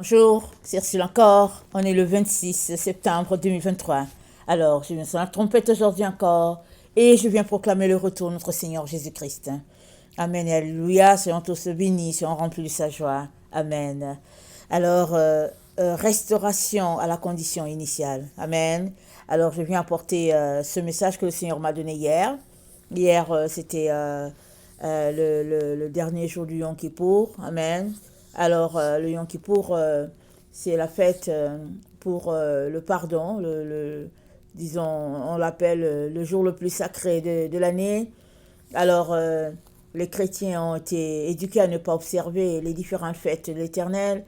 Bonjour, c'est Ursule encore. On est le 26 septembre 2023. Alors, je viens sur la trompette aujourd'hui encore et je viens proclamer le retour de notre Seigneur Jésus-Christ. Amen et alléluia. Soyons tous bénis, soyons remplis de sa joie. Amen. Alors, restauration à la condition initiale. Amen. Alors, je viens apporter ce message que le Seigneur m'a donné hier. Hier, c'était le dernier jour du Yom Kippour. Amen. Alors, le Yom Kippour, c'est la fête pour le pardon. Disons, on l'appelle le jour le plus sacré de l'année. Alors, les chrétiens ont été éduqués à ne pas observer les différentes fêtes de l'Éternel.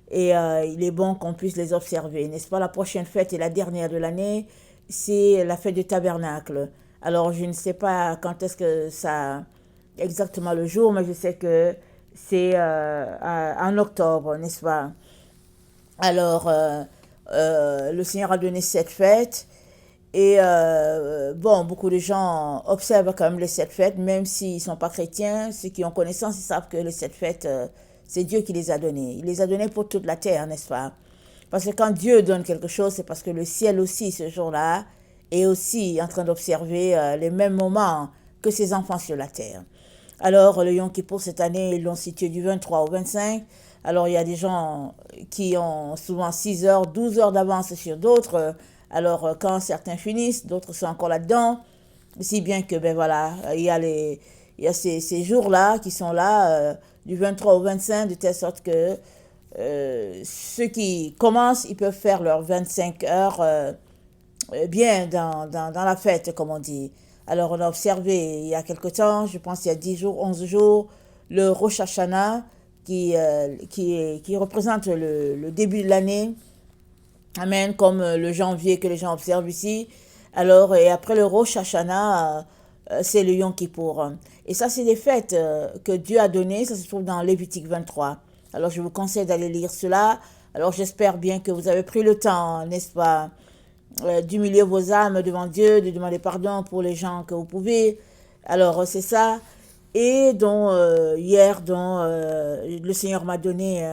Et il est bon qu'on puisse les observer, n'est-ce pas? La prochaine fête et la dernière de l'année, c'est la fête du tabernacle. Alors, je ne sais pas quand est-ce que ça, exactement le jour, mais je sais que c'est en octobre, n'est-ce pas? Alors, le Seigneur a donné cette fête. Et bon, beaucoup de gens observent quand même les sept fêtes, même s'ils ne sont pas chrétiens. Ceux qui ont connaissance, ils savent que les sept fêtes, c'est Dieu qui les a données. Il les a données pour toute la terre, n'est-ce pas? Parce que quand Dieu donne quelque chose, c'est parce que le ciel aussi, ce jour-là, est aussi en train d'observer les mêmes moments que ses enfants sur la terre. Alors, le Yom Kippour, cette année, ils l'ont situé du 23 au 25. Alors, il y a des gens qui ont souvent 6 heures, 12 heures d'avance sur d'autres. Alors, quand certains finissent, d'autres sont encore là-dedans. Si bien que, ben voilà, il y a ces jours-là qui sont là, du 23 au 25, de telle sorte que ceux qui commencent, ils peuvent faire leurs 25 heures bien dans la fête, comme on dit. Alors, on a observé il y a quelque temps, je pense il y a 10 jours, 11 jours, le Rosh Hashanah qui représente le début de l'année. Amen, comme le janvier que les gens observent ici. Alors, et après le Rosh Hashanah, c'est le Yom Kippour. Et ça, c'est des fêtes que Dieu a données. Ça se trouve dans Lévitique 23. Alors, je vous conseille d'aller lire cela. Alors, j'espère bien que vous avez pris le temps, n'est-ce pas, d'humilier vos âmes devant Dieu, de demander pardon pour les gens que vous pouvez. Alors, c'est ça. Et dont, hier, le Seigneur m'a donné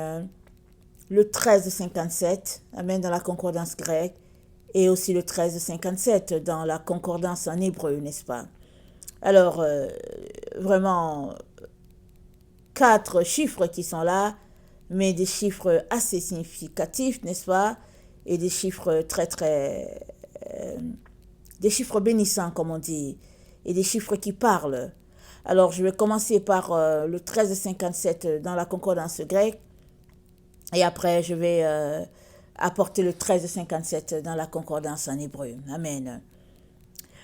le 1357, Amen, dans la concordance grecque, et aussi le 1357 dans la concordance en hébreu, n'est-ce pas? Alors, vraiment, 4 chiffres qui sont là, mais des chiffres assez significatifs, n'est-ce pas? Et des chiffres des chiffres bénissants, comme on dit, et des chiffres qui parlent. Alors, je vais commencer par le 1357 dans la concordance grecque, et après, je vais apporter le 1357 dans la concordance en hébreu. Amen.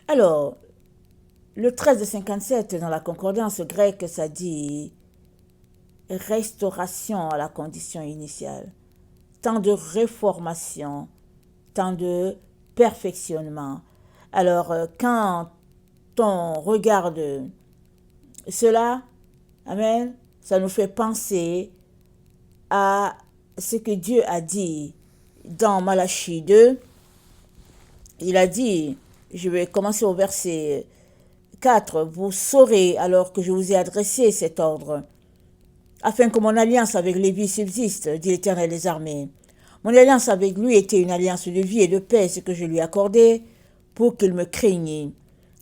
Alors, le 1357 dans la concordance grecque, ça dit restauration à la condition initiale, temps de réformation, temps de perfectionnement. Alors, quand on regarde cela, amen, ça nous fait penser à ce que Dieu a dit dans Malachie 2. Il a dit, je vais commencer au verset 4, vous saurez alors que je vous ai adressé cet ordre, afin que mon alliance avec Lévi subsiste, dit l'Éternel des armées. Mon alliance avec lui était une alliance de vie et de paix, ce que je lui accordais pour qu'il me craignît.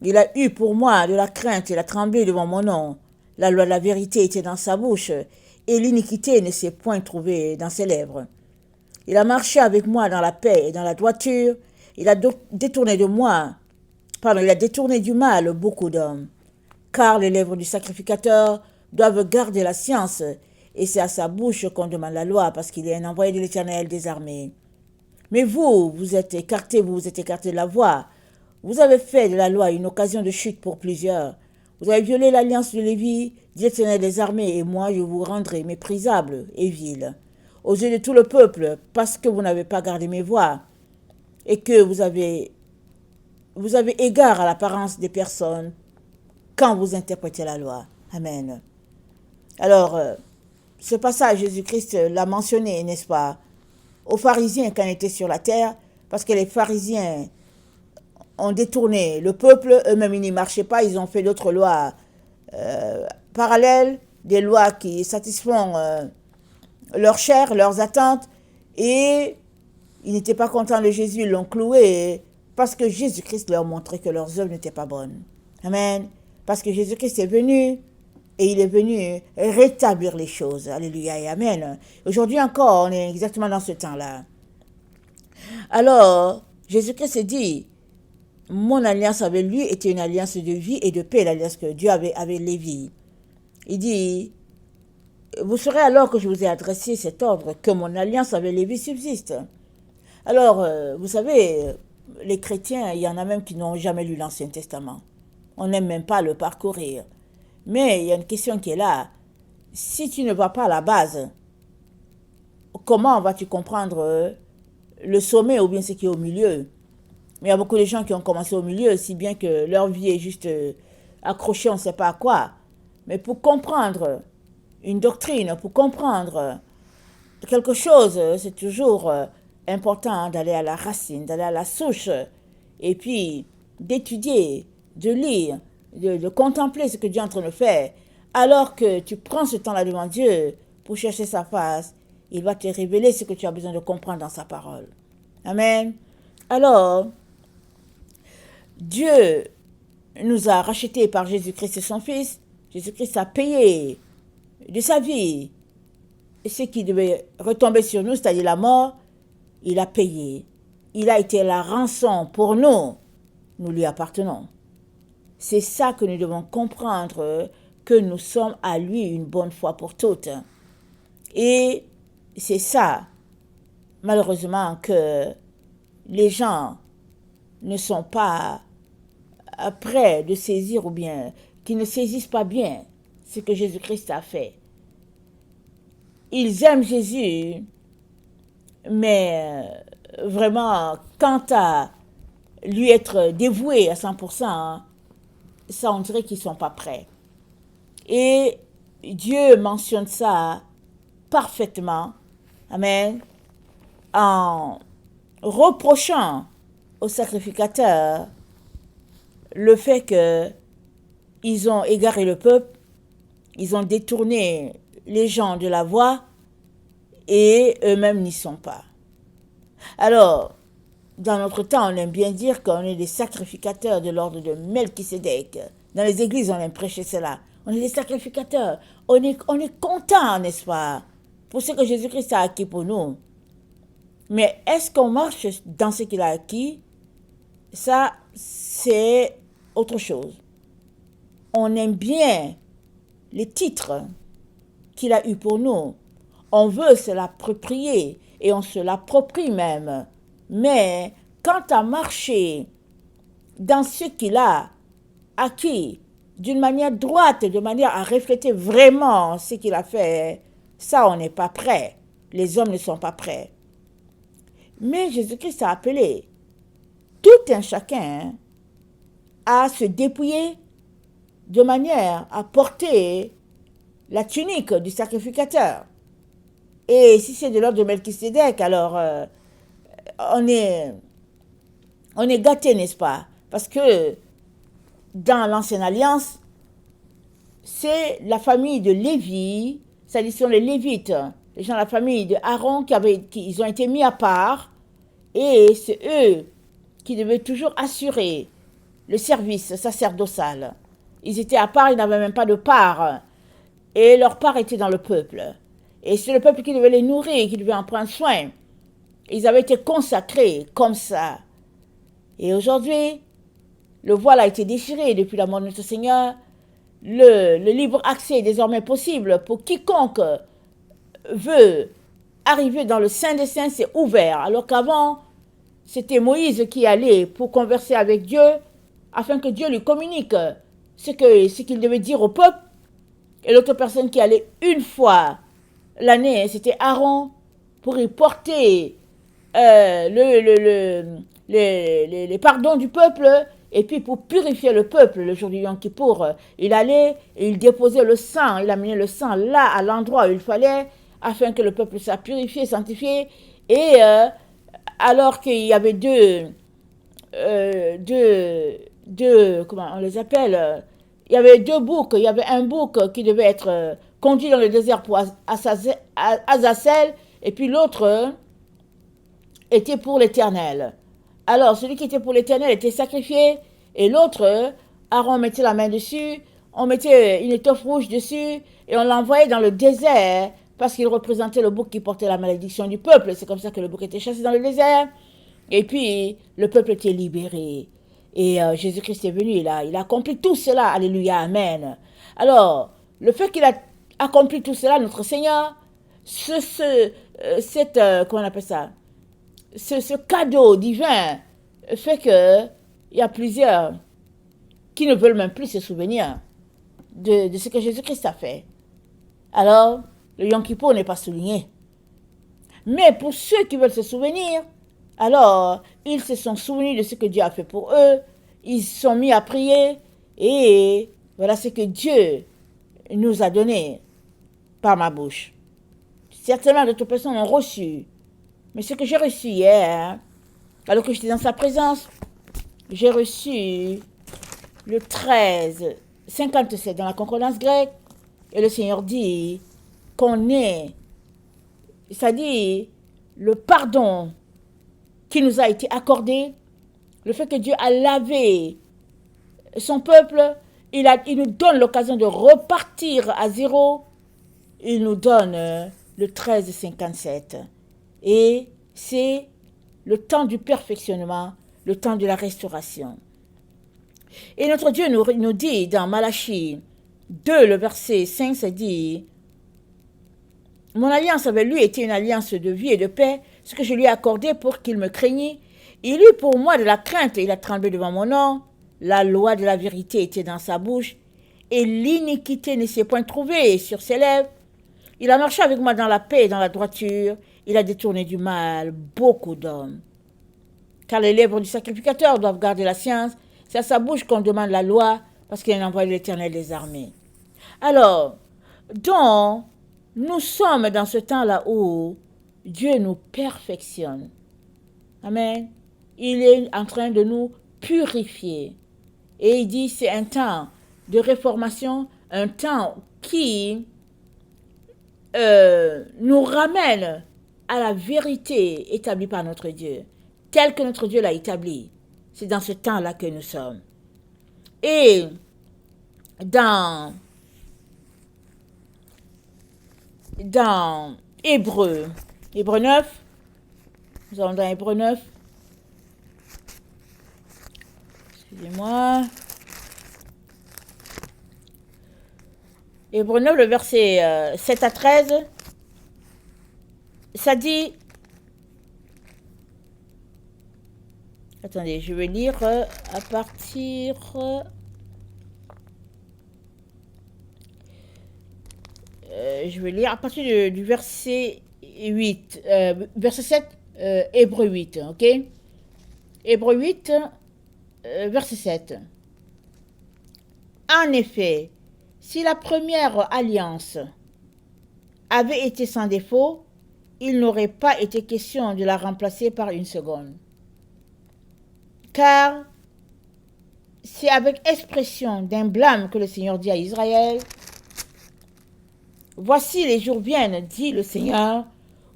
Il a eu pour moi de la crainte et la tremblé devant mon nom. La loi de la vérité était dans sa bouche, et l'iniquité ne s'est point trouvée dans ses lèvres. Il a marché avec moi dans la paix et dans la droiture. Il a détourné il a détourné du mal beaucoup d'hommes. Car les lèvres du sacrificateur doivent garder la science, et c'est à sa bouche qu'on demande la loi, parce qu'il est un envoyé de l'Éternel des armées. Mais vous êtes écartés, de la voie. Vous avez fait de la loi une occasion de chute pour plusieurs. Vous avez violé l'alliance de Lévi, dit l'Éternel des armées, et moi je vous rendrai méprisable et vil aux yeux de tout le peuple, parce que vous n'avez pas gardé mes voies, et que vous avez égard à l'apparence des personnes quand vous interprétez la loi. Amen. Alors, ce passage, Jésus-Christ l'a mentionné, n'est-ce pas, aux pharisiens quand ils étaient sur la terre, parce que les pharisiens ont détourné le peuple, eux-mêmes ils n'y marchaient pas, ils ont fait d'autres lois parallèles, des lois qui satisfont leur chair, leurs attentes, Et ils n'étaient pas contents de Jésus, ils l'ont cloué parce que Jésus-Christ leur montrait que leurs œuvres n'étaient pas bonnes. Amen. Parce que Jésus-Christ est venu et il est venu rétablir les choses. Alléluia et amen. Aujourd'hui encore, on est exactement dans ce temps-là. Alors, Jésus-Christ dit, mon alliance avec lui était une alliance de vie et de paix, l'alliance que Dieu avait avec Lévi. Il dit, vous saurez alors que je vous ai adressé cet ordre, que mon alliance avec Lévi subsiste. Alors, vous savez, les chrétiens, il y en a même qui n'ont jamais lu l'Ancien Testament. On n'aime même pas le parcourir. Mais il y a une question qui est là. Si tu ne vas pas à la base, comment vas-tu comprendre le sommet ou bien ce qui est au milieu? Mais il y a beaucoup de gens qui ont commencé au milieu, si bien que leur vie est juste accrochée, on ne sait pas à quoi. Mais pour comprendre une doctrine, pour comprendre quelque chose, c'est toujours important d'aller à la racine, d'aller à la souche, et puis d'étudier, de lire, de contempler ce que Dieu est en train de faire. Alors que tu prends ce temps-là devant Dieu pour chercher sa face, il va te révéler ce que tu as besoin de comprendre dans sa parole. Amen. Alors, Dieu nous a rachetés par Jésus-Christ et son Fils. Jésus-Christ a payé de sa vie ce qui devait retomber sur nous, c'est-à-dire la mort. Il a payé. Il a été la rançon pour nous. Nous lui appartenons. C'est ça que nous devons comprendre, que nous sommes à lui une bonne fois pour toutes. Et c'est ça, malheureusement, que les gens ne sont pas prêts de saisir ou bien qui ne saisissent pas bien ce que Jésus-Christ a fait. Ils aiment Jésus, mais vraiment, quant à lui être dévoué à 100%, ça on dirait qu'ils ne sont pas prêts. Et Dieu mentionne ça parfaitement, amen, en reprochant aux sacrificateurs le fait qu'ils ont égaré le peuple, ils ont détourné les gens de la voie et eux-mêmes n'y sont pas. Alors, dans notre temps, on aime bien dire qu'on est des sacrificateurs de l'ordre de Melchisédek. Dans les églises, on aime prêcher cela. On est des sacrificateurs. On est content, n'est-ce pas, pour ce que Jésus-Christ a acquis pour nous. Mais est-ce qu'on marche dans ce qu'il a acquis? Ça, c'est autre chose. On aime bien les titres qu'il a eus pour nous. On veut se l'approprier et on se l'approprie même. Mais quant à marcher dans ce qu'il a acquis d'une manière droite, de manière à refléter vraiment ce qu'il a fait, ça, on n'est pas prêt. Les hommes ne sont pas prêts. Mais Jésus-Christ a appelé tout un chacun à se dépouiller de manière à porter la tunique du sacrificateur. Et si c'est de l'ordre de Melchisédek, alors on est gâté, n'est-ce pas? Parce que dans l'Ancienne Alliance, c'est la famille de Lévi, c'est-à-dire sont les Lévites, les gens de la famille de Aaron qui ont été mis à part, et c'est eux qui devaient toujours assurer le service sacerdotal. Ils étaient à part, ils n'avaient même pas de part, et leur part était dans le peuple. Et c'est le peuple qui devait les nourrir, qui devait en prendre soin. Ils avaient été consacrés comme ça. Et aujourd'hui, le voile a été déchiré depuis la mort de notre Seigneur. Le libre accès est désormais possible pour quiconque veut arriver dans le Saint des Saints, c'est ouvert. Alors qu'avant, c'était Moïse qui allait pour converser avec Dieu, afin que Dieu lui communique ce qu'il devait dire au peuple. Et l'autre personne qui allait une fois l'année, c'était Aaron, pour y porter les pardons du peuple, et puis pour purifier le peuple, le jour du Yom Kippour, il allait et il déposait le sang, il amenait le sang là, à l'endroit où il fallait, afin que le peuple soit purifié, sanctifié, et alors qu'il y avait comment on les appelle, il y avait deux boucs, il y avait un bouc qui devait être conduit dans le désert pour Azazel, et puis l'autre était pour l'Éternel. Alors, celui qui était pour l'Éternel était sacrifié, et l'autre, Aaron mettait la main dessus, on mettait une étoffe rouge dessus, et on l'envoyait dans le désert, parce qu'il représentait le bouc qui portait la malédiction du peuple. C'est comme ça que le bouc était chassé dans le désert. Et puis, le peuple était libéré. Et Jésus-Christ est venu, il a accompli tout cela. Alléluia, amen. Alors, le fait qu'il a accompli tout cela, notre Seigneur, comment on appelle ça, ce cadeau divin fait que il y a plusieurs qui ne veulent même plus se souvenir de ce que Jésus-Christ a fait. Alors, le Yom Kippour n'est pas souligné. Mais pour ceux qui veulent se souvenir, alors, ils se sont souvenus de ce que Dieu a fait pour eux, ils se sont mis à prier, et voilà ce que Dieu nous a donné par ma bouche. Certainement d'autres personnes ont reçu, mais ce que j'ai reçu hier, alors que j'étais dans sa présence, j'ai reçu le 13:57 dans la concordance grecque, et le Seigneur dit qu'on est, c'est-à-dire le pardon qui nous a été accordé, le fait que Dieu a lavé son peuple, il nous donne l'occasion de repartir à zéro, il nous donne le 13:57. Et c'est le temps du perfectionnement, le temps de la restauration. Et notre Dieu nous dit dans Malachie 2, le verset 5, ça dit « Mon alliance avec lui était une alliance de vie et de paix, ce que je lui ai accordé pour qu'il me craignît. Il eut pour moi de la crainte et il a tremblé devant mon nom. La loi de la vérité était dans sa bouche et l'iniquité ne s'est point trouvée sur ses lèvres. Il a marché avec moi dans la paix et dans la droiture. Il a détourné du mal beaucoup d'hommes. Car les lèvres du sacrificateur doivent garder la science. C'est à sa bouche qu'on demande la loi parce qu'il a envoyé l'Éternel des armées. » Alors, donc, nous sommes dans ce temps-là où Dieu nous perfectionne. Amen. Il est en train de nous purifier. Et il dit c'est un temps de réformation, un temps qui nous ramène à la vérité établie par notre Dieu, telle que notre Dieu l'a établie. C'est dans ce temps-là que nous sommes. Et dans Hébreu 9, nous allons dans Hébreu 9, excusez-moi, Hébreu 9, le verset 7 à 13, ça dit, attendez, je vais lire à partir, du verset 8, verset 7, Hébreu 8, ok? Hébreu 8, verset 7. En effet, si la première alliance avait été sans défaut, il n'aurait pas été question de la remplacer par une seconde. Car c'est avec expression d'un blâme que le Seigneur dit à Israël, « Voici les jours viennent, dit le Seigneur,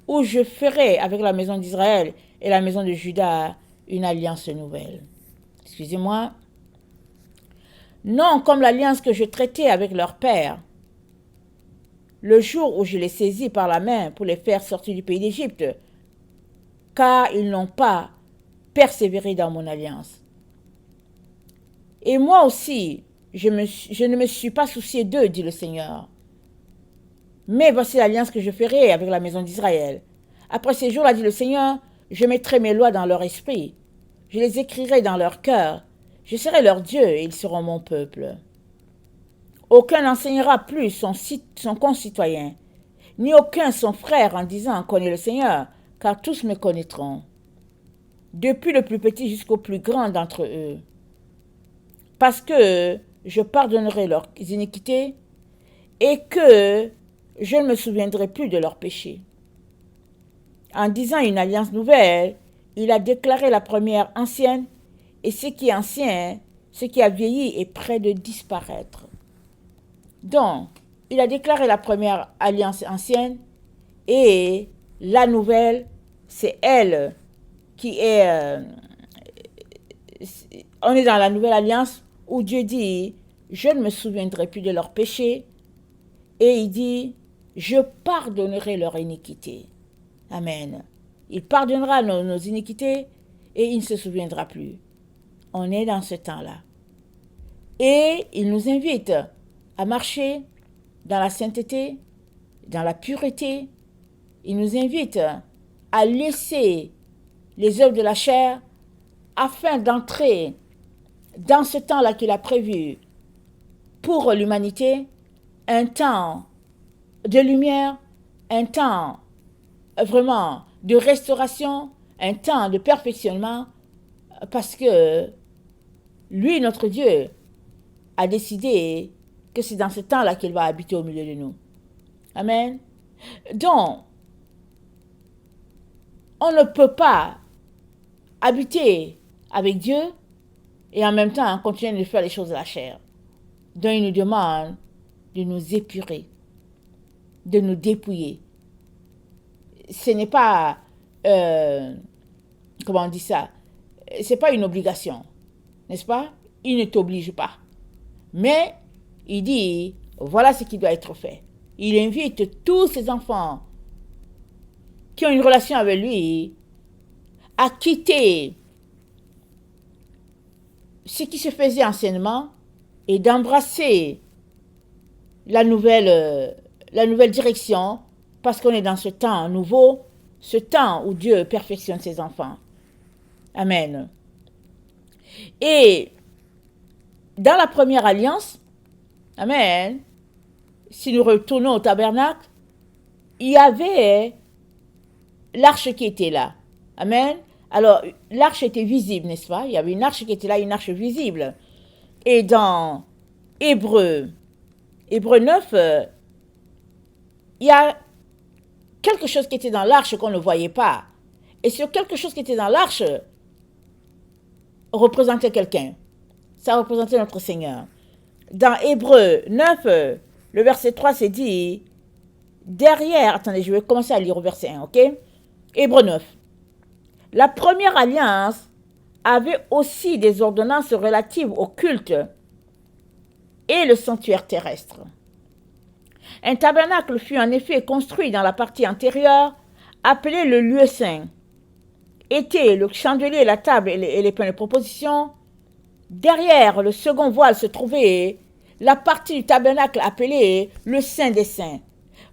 où je ferai avec la maison d'Israël et la maison de Juda une alliance nouvelle. » Excusez-moi. Non comme l'alliance que je traitais avec leur père, le jour où je les saisis par la main pour les faire sortir du pays d'Égypte, car ils n'ont pas persévéré dans mon alliance. Et moi aussi, je ne me suis pas soucié d'eux, dit le Seigneur. Mais voici l'alliance que je ferai avec la maison d'Israël. Après ces jours-là, dit le Seigneur, je mettrai mes lois dans leur esprit, je les écrirai dans leur cœur, je serai leur Dieu et ils seront mon peuple. Aucun n'enseignera plus son concitoyen, ni aucun son frère en disant « Connais le Seigneur », car tous me connaîtront, depuis le plus petit jusqu'au plus grand d'entre eux. Parce que je pardonnerai leurs iniquités et que je ne me souviendrai plus de leurs péchés. En disant une alliance nouvelle, il a déclaré la première ancienne, et ce qui est ancien, ce qui a vieilli est près de disparaître. Donc, il a déclaré la première alliance ancienne, et la nouvelle, c'est elle qui est... on est dans la nouvelle alliance où Dieu dit, je ne me souviendrai plus de leurs péchés. Et il dit, je pardonnerai leur iniquité. Amen. Il pardonnera nos iniquités et il ne se souviendra plus. On est dans ce temps-là. Et il nous invite à marcher dans la sainteté, dans la pureté. Il nous invite à laisser les œuvres de la chair afin d'entrer dans ce temps-là qu'il a prévu pour l'humanité, un temps de lumière, un temps vraiment de restauration, un temps de perfectionnement, parce que lui, notre Dieu, a décidé que c'est dans ce temps-là qu'il va habiter au milieu de nous. Amen. Donc, on ne peut pas habiter avec Dieu et en même temps continuer de faire les choses de la chair. Donc, il nous demande de nous épurer, de nous dépouiller. Ce n'est pas, comment on dit ça, c'est pas une obligation, n'est-ce pas? Il ne t'oblige pas. Mais il dit, voilà ce qui doit être fait. Il invite tous ses enfants qui ont une relation avec lui à quitter ce qui se faisait anciennement et d'embrasser la nouvelle direction, parce qu'on est dans ce temps nouveau, ce temps où Dieu perfectionne ses enfants. Amen. Et dans la première alliance, amen, si nous retournons au tabernacle, il y avait l'arche qui était là. Amen. Alors, l'arche était visible, n'est-ce pas? Il y avait une arche qui était là, une arche visible. Et dans Hébreux 9, il y a quelque chose qui était dans l'arche qu'on ne voyait pas. Et ce quelque chose qui était dans l'arche représentait quelqu'un. Ça représentait notre Seigneur. Dans Hébreux 9, le verset 3, c'est dit, derrière, attendez, je vais commencer à lire au verset 1, ok? Hébreux 9. La première alliance avait aussi des ordonnances relatives au culte et le sanctuaire terrestre. Un tabernacle fut en effet construit dans la partie antérieure, appelé le lieu saint. Était le chandelier, la table et les pains de proposition. Derrière le second voile se trouvait la partie du tabernacle appelée le Saint des Saints,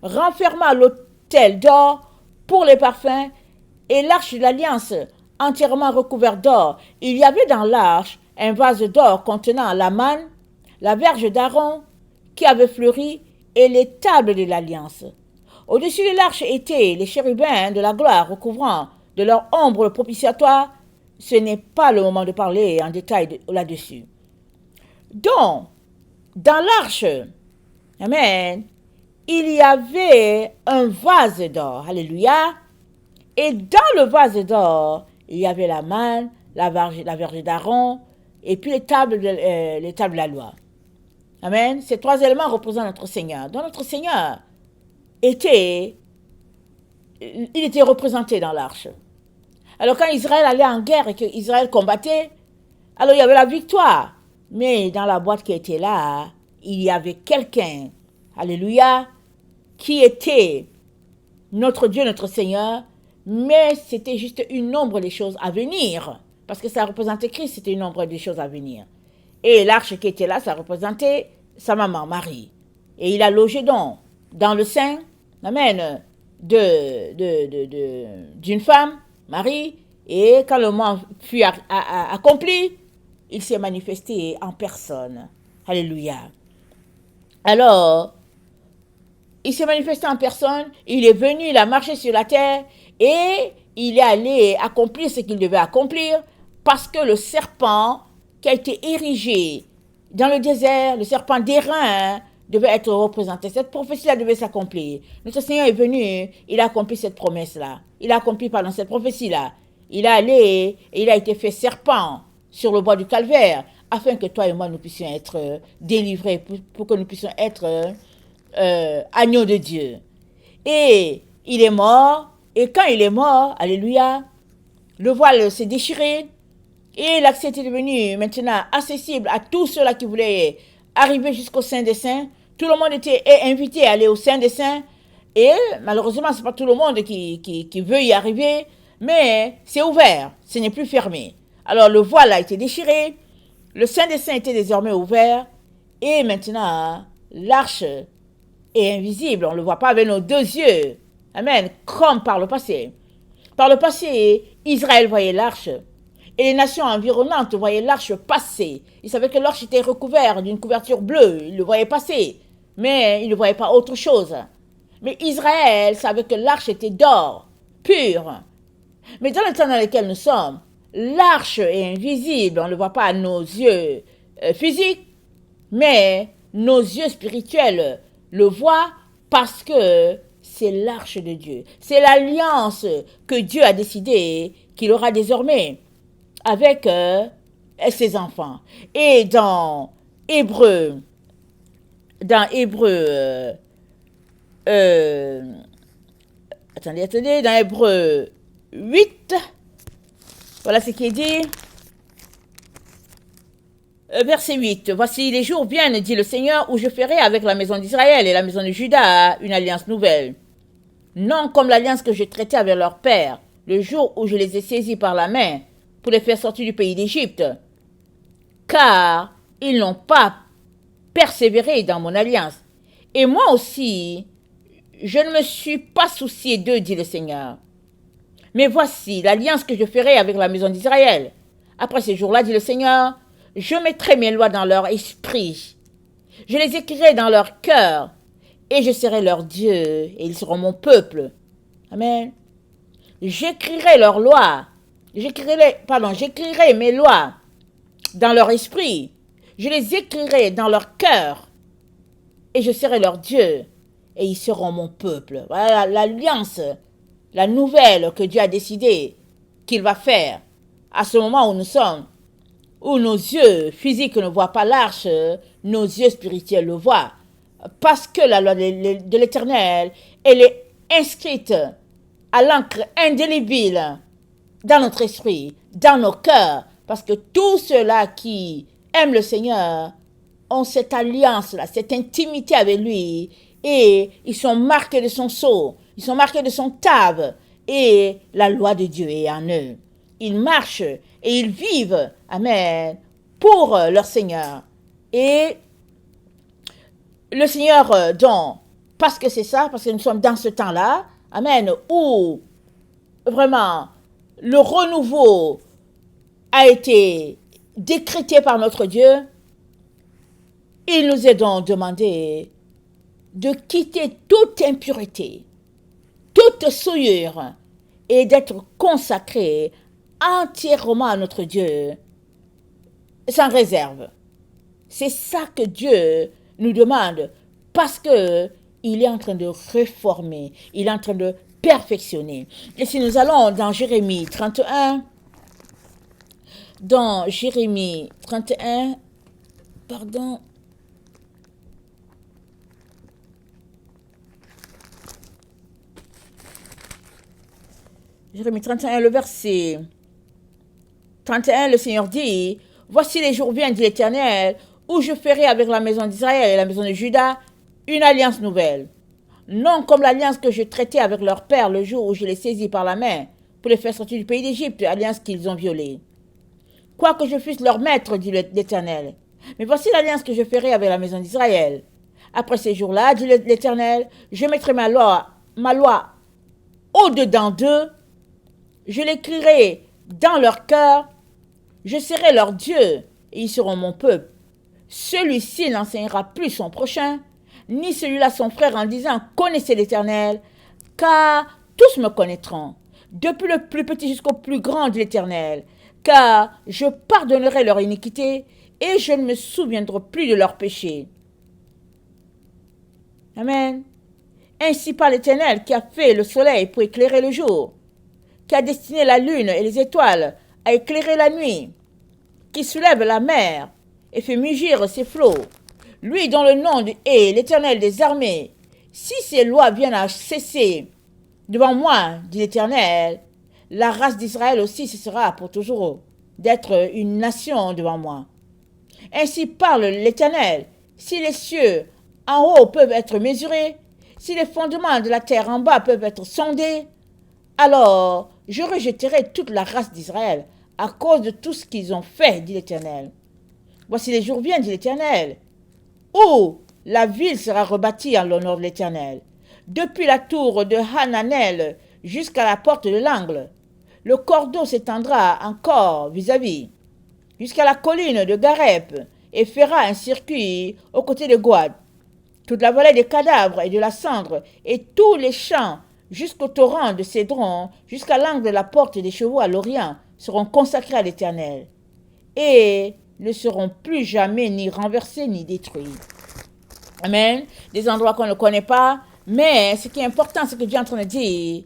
renfermant l'autel d'or pour les parfums et l'arche de l'alliance entièrement recouverte d'or. Il y avait dans l'arche un vase d'or contenant la manne, la verge d'Aaron qui avait fleuri et les tables de l'alliance. Au-dessus de l'arche étaient les chérubins de la gloire recouvrant de leur ombre le propitiatoire. Ce n'est pas le moment de parler en détail là-dessus. Donc, dans l'arche, amen, il y avait un vase d'or, alléluia, et dans le vase d'or, il y avait la manne, la verge d'Aaron, et puis les tables de la loi. Amen. Ces trois éléments représentent notre Seigneur. Donc notre Seigneur était représenté dans l'arche. Alors quand Israël allait en guerre et que Israël combattait, alors il y avait la victoire. Mais dans la boîte qui était là, il y avait quelqu'un, alléluia, qui était notre Dieu, notre Seigneur, mais c'était juste une ombre des choses à venir. Parce que ça représentait Christ, c'était une ombre des choses à venir. Et l'arche qui était là, ça représentait sa maman, Marie. Et il a logé donc dans le sein, amen, d'une femme, Marie, et quand le moment fut accompli, il s'est manifesté en personne. Alléluia. Alors, il s'est manifesté en personne, il est venu, il a marché sur la terre, et il est allé accomplir ce qu'il devait accomplir, parce que le serpent qui a été érigé dans le désert, le serpent d'airain, devait être représenté. Cette prophétie-là devait s'accomplir. Notre Seigneur est venu, il a accompli cette promesse-là. Il a accompli, pardon, cette prophétie-là. Il est allé et il a été fait serpent sur le bois du calvaire, afin que toi et moi, nous puissions être délivrés, pour que nous puissions être agneaux de Dieu. Et il est mort, et quand il est mort, alléluia, Le voile s'est déchiré et l'accès était devenu maintenant accessible à tous ceux-là qui voulaient arriver jusqu'au Saint des Saints. Tout le monde était invité à aller au Saint des Saints. Et malheureusement, ce n'est pas tout le monde qui veut y arriver, mais c'est ouvert, ce n'est plus fermé. Alors le voile a été déchiré, le Saint des Saints était désormais ouvert, et maintenant l'arche est invisible, on ne le voit pas avec nos deux yeux. Amen, comme par le passé. Par le passé, Israël voyait l'arche, et les nations environnantes voyaient l'arche passer. Ils savaient que l'arche était recouverte d'une couverture bleue, ils le voyaient passer, mais ils ne voyaient pas autre chose. Mais Israël savait que l'arche était d'or, pur. Mais dans le temps dans lequel nous sommes, l'arche est invisible, on ne le voit pas à nos yeux physiques, mais nos yeux spirituels le voient parce que c'est l'arche de Dieu. C'est l'alliance que Dieu a décidé qu'il aura désormais avec ses enfants. Et dans Hébreu, dans Hébreu 8, voilà ce qui est dit. Verset 8. Voici les jours viennent, dit le Seigneur, où je ferai avec la maison d'Israël et la maison de Juda une alliance nouvelle. Non comme l'alliance que je traitais avec leur père, le jour où je les ai saisis par la main pour les faire sortir du pays d'Égypte. Car ils n'ont pas persévéré dans mon alliance. Et moi aussi, je ne me suis pas soucié d'eux, dit le Seigneur. Mais voici l'alliance que je ferai avec la maison d'Israël. Après ces jours-là, dit le Seigneur, je mettrai mes lois dans leur esprit. Je les écrirai dans leur cœur. Et je serai leur Dieu, et ils seront mon peuple. Amen. J'écrirai leurs lois. J'écrirai mes lois dans leur esprit. Je les écrirai dans leur cœur. Et je serai leur Dieu, et ils seront mon peuple. Voilà l'alliance, la nouvelle que Dieu a décidé qu'il va faire à ce moment où nous sommes, où nos yeux physiques ne voient pas l'arche, nos yeux spirituels le voient. Parce que la loi de l'Éternel, elle est inscrite à l'encre indélébile dans notre esprit, dans nos cœurs. Parce que tous ceux-là qui aiment le Seigneur ont cette alliance-là, cette intimité avec lui. Et ils sont marqués de son sceau, ils sont marqués de son tave. Et la loi de Dieu est en eux. Ils marchent et ils vivent, amen, pour leur Seigneur. Et le Seigneur, donc, parce que c'est ça, parce que nous sommes dans ce temps-là, amen, où vraiment le renouveau a été décrété par notre Dieu, il nous est donc demandé de quitter toute impureté, toute souillure et d'être consacré entièrement à notre Dieu, sans réserve. C'est ça que Dieu nous demande parce que il est en train de réformer, il est en train de perfectionner. Et si nous allons dans Jérémie 31, Jérémie 31, le verset 31, le Seigneur dit, « Voici les jours viennent, dit l'Éternel, où je ferai avec la maison d'Israël et la maison de Juda une alliance nouvelle. Non comme l'alliance que je traitais avec leur père le jour où je les saisis par la main pour les faire sortir du pays d'Égypte, alliance qu'ils ont violée. Quoique je fusse leur maître, dit l'Éternel. Mais voici l'alliance que je ferai avec la maison d'Israël. Après ces jours-là, dit l'Éternel, je mettrai ma loi au-dedans d'eux, je l'écrirai dans leur cœur, je serai leur Dieu, et ils seront mon peuple. Celui-ci n'enseignera plus son prochain, ni celui-là son frère en disant « Connaissez l'Éternel », car tous me connaîtront, depuis le plus petit jusqu'au plus grand de l'Éternel, car je pardonnerai leur iniquité et je ne me souviendrai plus de leurs péchés. Amen. Ainsi par l'Éternel qui a fait le soleil pour éclairer le jour, qui a destiné la lune et les étoiles à éclairer la nuit, qui soulève la mer et fait mugir ses flots, lui dont le nom est l'Éternel des armées, si ces lois viennent à cesser devant moi, dit l'Éternel, la race d'Israël aussi, ce sera pour toujours d'être une nation devant moi. Ainsi parle l'Éternel. Si les cieux en haut peuvent être mesurés, si les fondements de la terre en bas peuvent être sondés, alors je rejetterai toute la race d'Israël à cause de tout ce qu'ils ont fait, dit l'Éternel. Voici les jours viennent, dit l'Éternel, où la ville sera rebâtie en l'honneur de l'Éternel. Depuis la tour de Hananel jusqu'à la porte de l'angle, le cordeau s'étendra encore vis-à-vis, jusqu'à la colline de Garep, et fera un circuit aux côtés de Gouad. Toute la vallée des cadavres et de la cendre, et tous les champs, jusqu'au torrent de Cédron, jusqu'à l'angle de la porte des chevaux à l'Orient, seront consacrés à l'Éternel, et ne seront plus jamais ni renversés ni détruits. Amen. Des endroits qu'on ne connaît pas, mais ce qui est important, c'est que Dieu est en train de dire,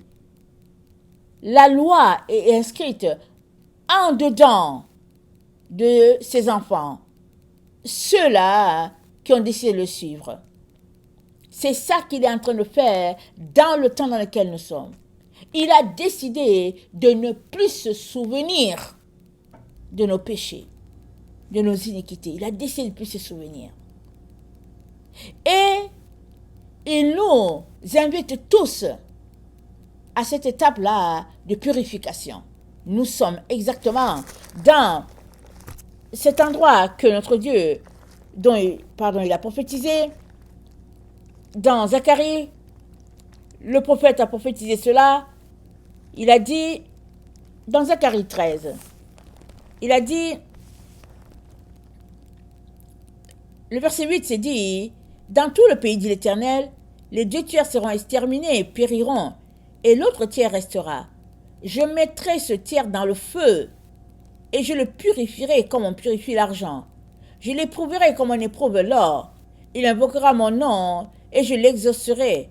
la loi est inscrite en dedans de ses enfants, ceux-là qui ont décidé de le suivre. C'est ça qu'il est en train de faire dans le temps dans lequel nous sommes. Il a décidé de ne plus se souvenir de nos péchés, de nos iniquités. Il a décidé de ne plus se souvenir. Et il nous invite tous à cette étape-là de purification. Nous sommes exactement dans cet endroit que notre Dieu, il a prophétisé. Dans Zacharie, le prophète a prophétisé cela. Il a dit, dans Zacharie 13, il a dit, le verset 8 c'est dit, dans tout le pays dit l'Éternel, les 2 tiers seront exterminés et périront, et l'autre tiers restera. Je mettrai ce tiers dans le feu, et je le purifierai comme on purifie l'argent. Je l'éprouverai comme on éprouve l'or. Il invoquera mon nom, et je l'exaucerai.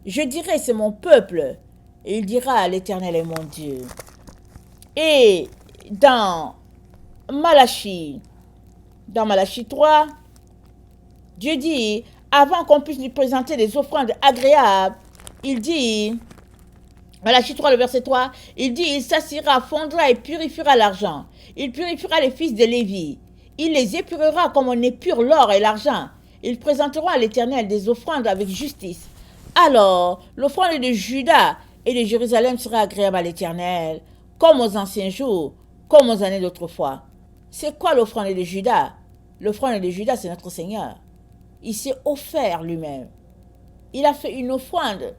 Je dirai, c'est mon peuple, et il dira, l'Éternel est mon Dieu. Et dans Malachie 3, Dieu dit, avant qu'on puisse lui présenter des offrandes agréables, il dit, Malachie 3, le verset 3, il dit, il s'assiera, fondra et purifiera l'argent. Il purifiera les fils de Lévi. Il les épurera comme on épure l'or et l'argent. Ils présenteront à l'Éternel des offrandes avec justice. Alors, l'offrande de Juda et de Jérusalem sera agréable à l'Éternel, comme aux anciens jours, comme aux années d'autrefois. C'est quoi l'offrande de Juda? L'offrande de Juda, c'est notre Seigneur. Il s'est offert lui-même. Il a fait une offrande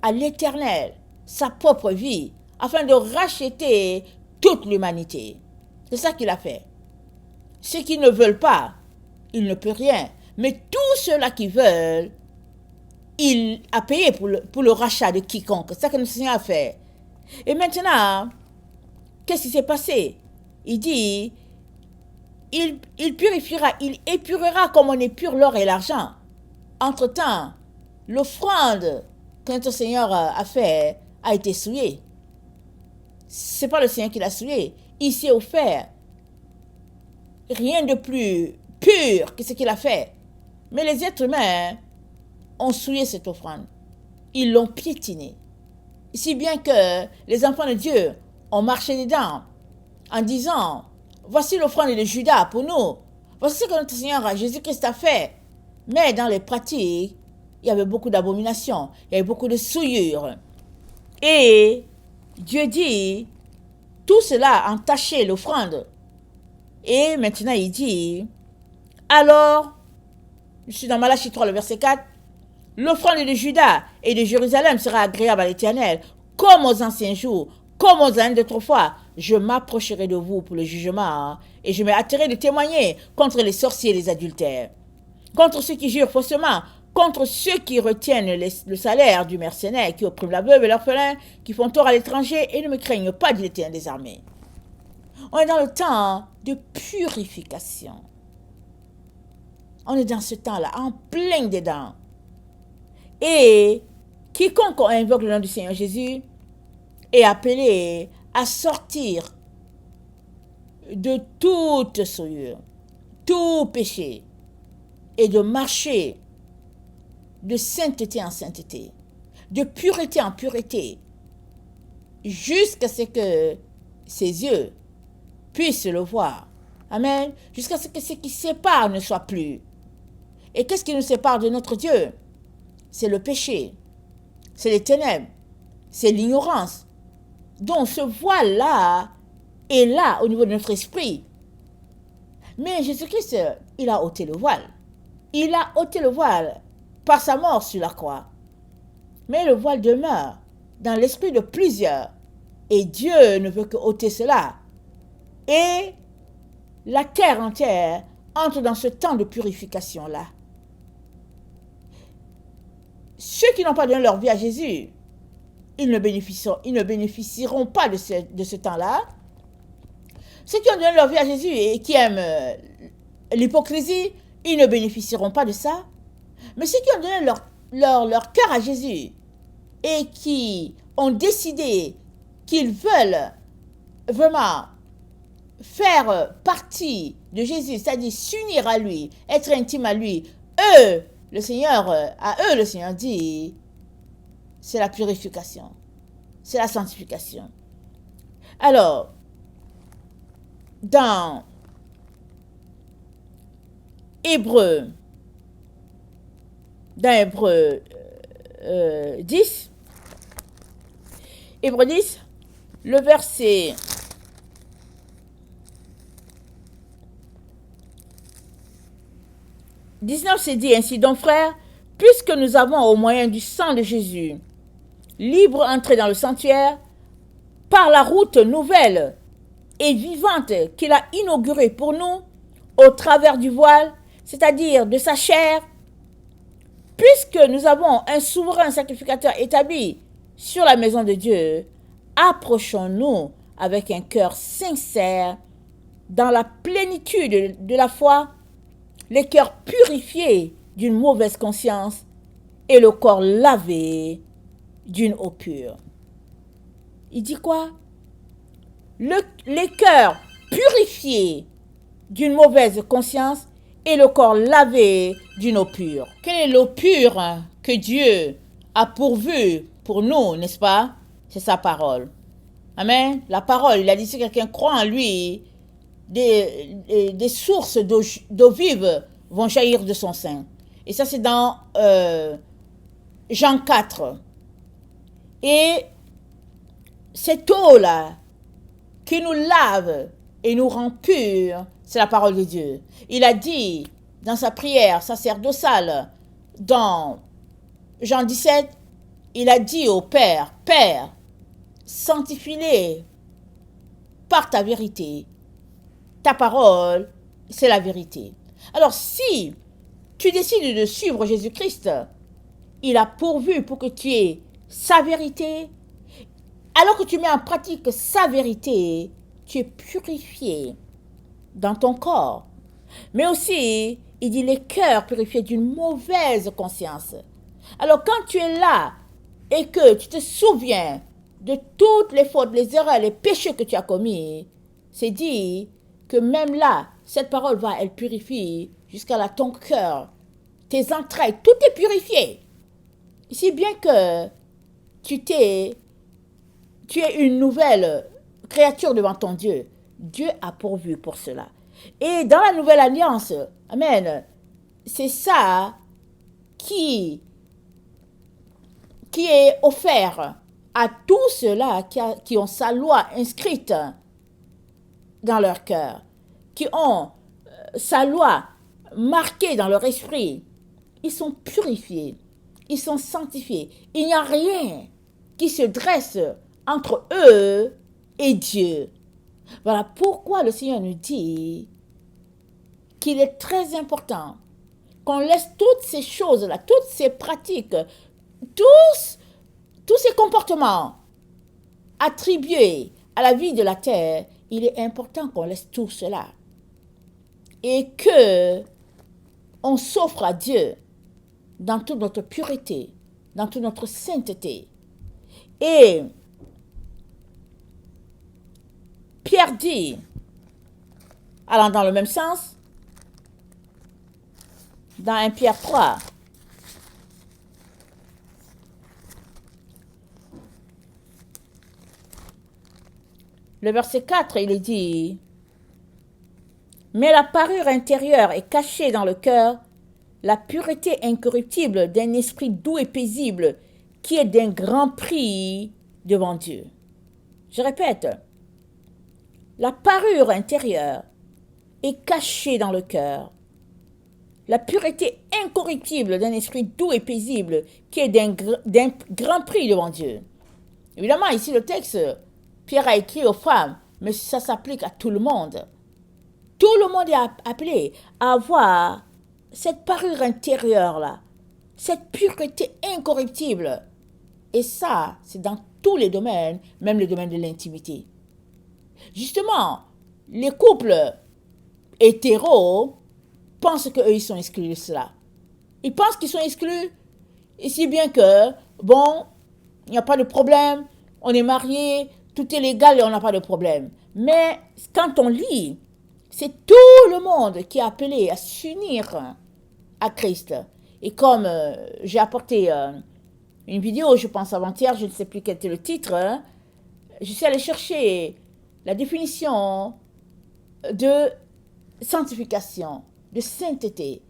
à l'Éternel, sa propre vie, afin de racheter toute l'humanité. C'est ça qu'il a fait. Ceux qui ne veulent pas, il ne peut rien. Mais tous ceux-là qui veulent, il a payé pour le rachat de quiconque. C'est ça que notre Seigneur a fait. Et maintenant, qu'est-ce qui s'est passé? Il dit, il purifiera, il épurera comme on épure l'or et l'argent. Entre-temps, l'offrande que notre Seigneur a fait a été souillée. Ce n'est pas le Seigneur qui l'a souillée. Il s'est offert. Rien de plus pur que ce qu'il a fait. Mais les êtres humains ont souillé cette offrande. Ils l'ont piétinée. Si bien que les enfants de Dieu ont marché dedans en disant, voici l'offrande de Judas pour nous. Voici ce que notre Seigneur Jésus-Christ a fait. Mais dans les pratiques, il y avait beaucoup d'abominations. Il y avait beaucoup de souillures. Et Dieu dit, tout cela a entaché l'offrande. Et maintenant il dit, alors, je suis dans Malachie 3, le verset 4, l'offrande de Juda et de Jérusalem sera agréable à l'Éternel, comme aux anciens jours, comme aux années d'autrefois. Je m'approcherai de vous pour le jugement, et je me hâterai de témoigner contre les sorciers et les adultères, contre ceux qui jurent faussement, contre ceux qui retiennent le salaire du mercenaire, qui oppriment la veuve et l'orphelin, qui font tort à l'étranger et ne me craignent pas, dit l'Éternel des armées. On est dans le temps de purification. On est dans ce temps-là, en plein dedans. Et quiconque invoque le nom du Seigneur Jésus est appelé à sortir de toute souillure, tout péché, et de marcher de sainteté en sainteté, de pureté en pureté, jusqu'à ce que ses yeux puissent le voir. Amen. Jusqu'à ce que ce qui sépare ne soit plus. Et qu'est-ce qui nous sépare de notre Dieu? C'est le péché, c'est les ténèbres, c'est l'ignorance. Donc ce voile-là est là au niveau de notre esprit. Mais Jésus-Christ, il a ôté le voile. Il a ôté le voile par sa mort sur la croix. Mais le voile demeure dans l'esprit de plusieurs. Et Dieu ne veut que ôter cela. Et la terre entière entre dans ce temps de purification-là. Ceux qui n'ont pas donné leur vie à Jésus, ils ne bénéficieront pas de ce temps-là. Ceux qui ont donné leur vie à Jésus et qui aiment l'hypocrisie, ils ne bénéficieront pas de ça. Mais ceux qui ont donné leur cœur à Jésus et qui ont décidé qu'ils veulent vraiment faire partie de Jésus, c'est-à-dire s'unir à lui, être intime à lui, à eux, le Seigneur dit, c'est la purification, c'est la sanctification. Alors, dans Hébreux 10, le verset 19, c'est dit ainsi: donc frères, puisque nous avons au moyen du sang de Jésus libre entrée dans le sanctuaire, par la route nouvelle et vivante qu'il a inaugurée pour nous, au travers du voile, c'est-à-dire de sa chair, puisque nous avons un souverain sacrificateur établi sur la maison de Dieu, approchons-nous avec un cœur sincère, dans la plénitude de la foi, les cœurs purifiés d'une mauvaise conscience et le corps lavé d'une eau pure. Il dit quoi? Les cœurs purifiés d'une mauvaise conscience et le corps lavé d'une eau pure. Quelle est l'eau pure que Dieu a pourvue pour nous, n'est-ce pas? C'est sa parole. Amen. La parole, il a dit, si quelqu'un croit en lui, des sources d'eau vive vont jaillir de son sein. Et ça, c'est dans Jean 4. Et cette eau-là, qui nous lave et nous rend purs, c'est la parole de Dieu. Il a dit dans sa prière sacerdotale, dans Jean 17, il a dit au Père, Père, sanctifie-les par ta vérité. Ta parole, c'est la vérité. Alors si tu décides de suivre Jésus-Christ, il a pourvu pour que tu aies sa vérité. Alors que tu mets en pratique sa vérité, tu es purifié dans ton corps. Mais aussi, il dit les cœurs purifiés d'une mauvaise conscience. Alors quand tu es là et que tu te souviens de toutes les fautes, les erreurs, les péchés que tu as commis, c'est dit que même là, cette parole va, elle purifie jusqu'à là ton cœur, tes entrailles, tout est purifié. Si bien que tu es une nouvelle créature devant ton Dieu. Dieu a pourvu pour cela. Et dans la nouvelle alliance, amen, c'est ça qui est offert à tous ceux-là qui ont sa loi inscrite dans leur cœur, qui ont sa loi marquée dans leur esprit. Ils sont purifiés, ils sont sanctifiés. Il n'y a rien qui se dresse entre eux et Dieu. Voilà pourquoi le Seigneur nous dit qu'il est très important qu'on laisse toutes ces choses-là, toutes ces pratiques, tous ces comportements attribués à la vie de la terre. Il est important qu'on laisse tout cela et que on s'offre à Dieu dans toute notre pureté, dans toute notre sainteté. Et Pierre dit, allant dans le même sens, dans 1 Pierre 3, le verset 4, il est dit, « Mais la parure intérieure est cachée dans le cœur, la pureté incorruptible d'un esprit doux et paisible, qui est d'un grand prix devant Dieu. » Je répète, la parure intérieure est cachée dans le cœur, la pureté incorruptible d'un esprit doux et paisible, qui est d'un grand prix devant Dieu. Évidemment, ici le texte, Pierre a écrit aux femmes, mais ça s'applique à tout le monde. Tout le monde est appelé à avoir cette parure intérieure-là, cette pureté incorruptible. Et ça, c'est dans tous les domaines, même le domaine de l'intimité. Justement, les couples hétéros pensent qu'eux, ils sont exclus de cela. Ils pensent qu'ils sont exclus, et si bien que, bon, il n'y a pas de problème, on est mariés, tout est légal et on n'a pas de problème. Mais quand on lit, c'est tout le monde qui est appelé à s'unir à Christ. Et comme j'ai apporté une vidéo, je pense avant-hier, je ne sais plus quel était le titre, je suis allée chercher la définition de sanctification, de sainteté.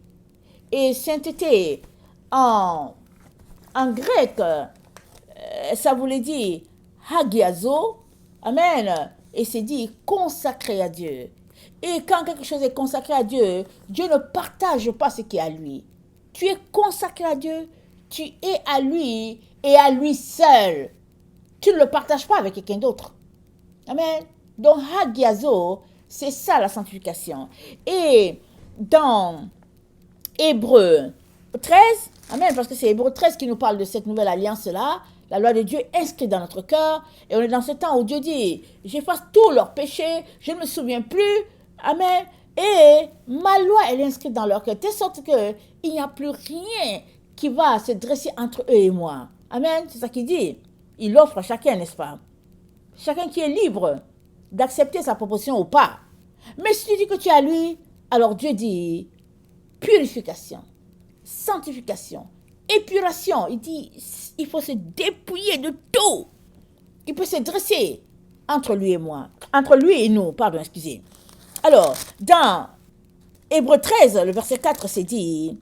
Et sainteté, en grec, ça voulait dire hagiazo, amen, et c'est dit consacré à Dieu. Et quand quelque chose est consacré à Dieu, Dieu ne partage pas ce qui est à lui. Tu es consacré à Dieu, tu es à lui et à lui seul. Tu ne le partages pas avec quelqu'un d'autre. Amen. Donc hagiazo, c'est ça la sanctification. Et dans Hébreux 13, amen, parce que c'est Hébreux 13 qui nous parle de cette nouvelle alliance-là, la loi de Dieu inscrite dans notre cœur, et on est dans ce temps où Dieu dit, j'efface tous leurs péchés, je ne me souviens plus, amen, et ma loi, elle est inscrite dans leur cœur, de sorte qu'il n'y a plus rien qui va se dresser entre eux et moi. Amen, c'est ça qu'il dit. Il offre à chacun, n'est-ce pas? Chacun qui est libre d'accepter sa proposition ou pas. Mais si tu dis que tu es à lui, alors Dieu dit, purification, sanctification, épuration. Il dit, il faut se dépouiller de tout qui peut se dresser entre lui et moi, entre lui et nous, pardon, excusez. Alors, dans Hébreux 13, le verset 4, c'est dit,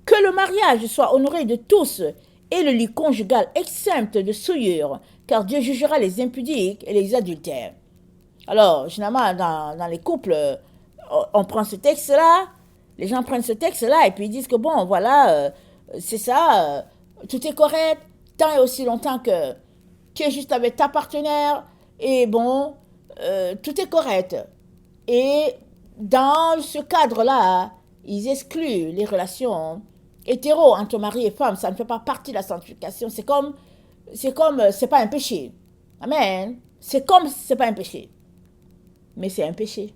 que le mariage soit honoré de tous et le lit conjugal exempt de souillure, car Dieu jugera les impudiques et les adultères. Alors, généralement, dans les couples, on prend ce texte-là, les gens prennent ce texte-là et puis ils disent que bon, voilà, c'est ça, tout est correct, tant et aussi longtemps que tu es juste avec ta partenaire et bon, tout est correct. Et dans ce cadre-là, ils excluent les relations hétéro entre mari et femme, ça ne fait pas partie de la sanctification, c'est pas un péché. Amen. C'est pas un péché. Mais c'est un péché.